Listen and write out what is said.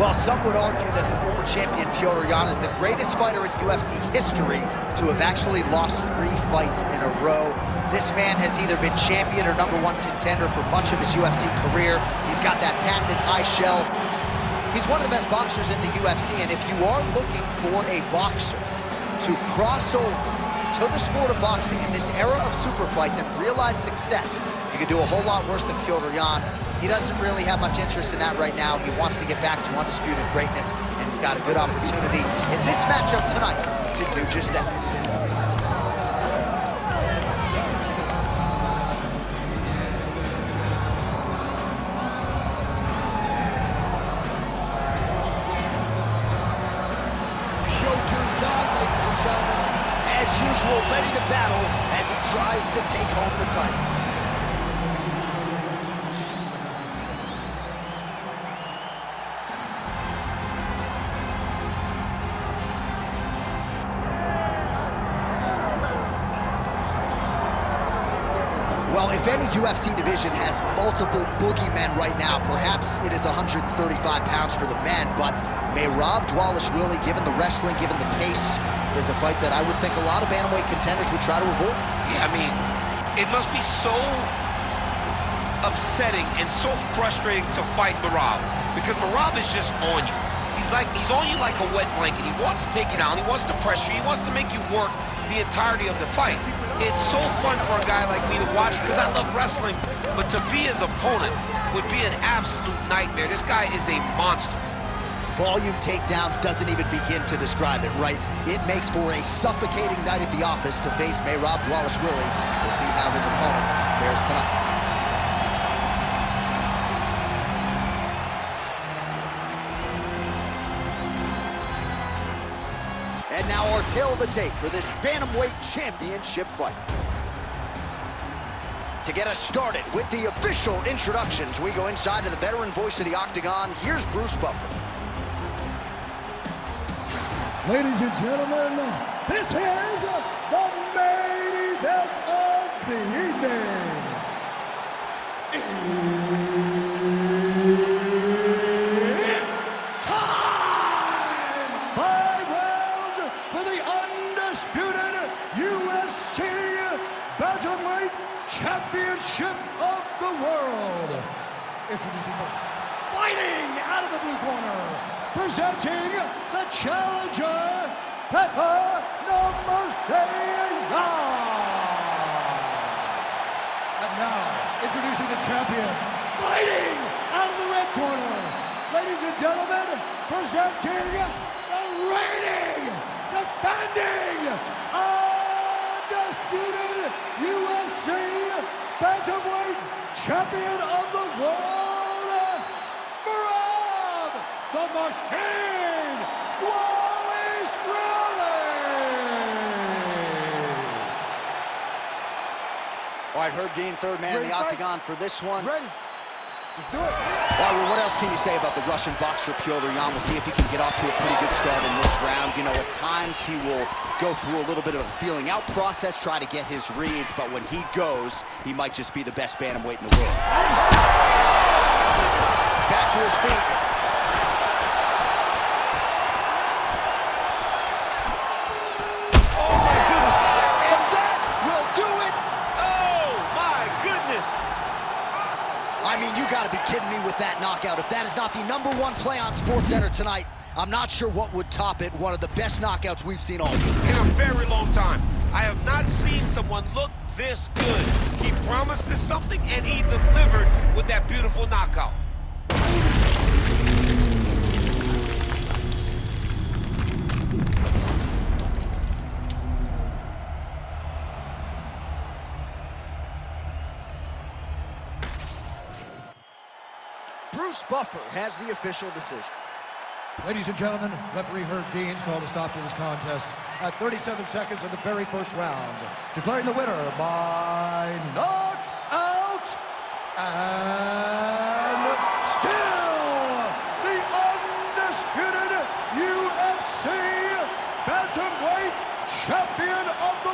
Well, some would argue that the former champion Petr is the greatest fighter in UFC history to have actually lost 3 fights in a row. This man has either been champion or #1 contender for much of his UFC career. He's got that patented high shell. He's one of the best boxers in the UFC, and if you are looking for a boxer to cross over to the sport of boxing in this era of super fights and realize success, you could do a whole lot worse than Petr. He doesn't really have much interest in that right now. He wants to get back to undisputed greatness, and he's got a good opportunity in this matchup tonight to do just that. Showtime's on, ladies and gentlemen. As usual, ready to battle as he tries to take home the title. Well, if any UFC division has multiple boogeymen right now, perhaps it is 135 pounds for the men, but Merab Dvalishvili, given the wrestling, given the pace, is a fight that I would think a lot of bantamweight contenders would try to avoid. Yeah, I mean, it must be so upsetting and so frustrating to fight Merab, because Merab is just on you. He's on you like a wet blanket. He wants to take you down. He wants to pressure you. He wants to make you work the entirety of the fight. It's so fun for a guy like me to watch because I love wrestling, but to be his opponent would be an absolute nightmare. This guy is a monster. Volume takedowns doesn't even begin to describe it, right? It makes for a suffocating night at the office to face Merab Dvalishvili. We'll see how his opponent fares tonight. And now our tail of the tape for this Bantamweight Championship fight. To get us started with the official introductions, we go inside to the veteran voice of the Octagon. Here's Bruce Buffer. Ladies and gentlemen, this is the main event of the evening. It's time! 5 rounds for the undisputed UFC Bantamweight Championship of the world. Introducing first, fighting out of the blue corner, presenting the challenger, Petr And now, introducing the champion, fighting out of the red corner, ladies and gentlemen, presenting the reigning, defending, undisputed UFC Bantamweight Champion of the world, Merab the Machine Dvalishvili! All right, Herb Dean, third man in the Octagon for this one. Ready? Let's do it. All right, well, what else can you say about the Russian boxer Petr? We'll see if he can get off to a pretty good start in this round. You know, at times he will go through a little bit of a feeling out process, try to get his reads, but when he goes, he might just be the best bantamweight in the world. Back to his feet. I mean, you gotta be kidding me with that knockout. If that is not the #1 play on SportsCenter tonight, I'm not sure what would top it. One of the best knockouts we've seen all year. In a very long time. I have not seen someone look this good. He promised us something, and he delivered with that beautiful knockout. Bruce Buffer has the official decision. Ladies and gentlemen, referee Herb Dean's called a stop to this contest at 37 seconds of the very first round, declaring the winner by knockout and still the undisputed UFC Bantamweight Champion of the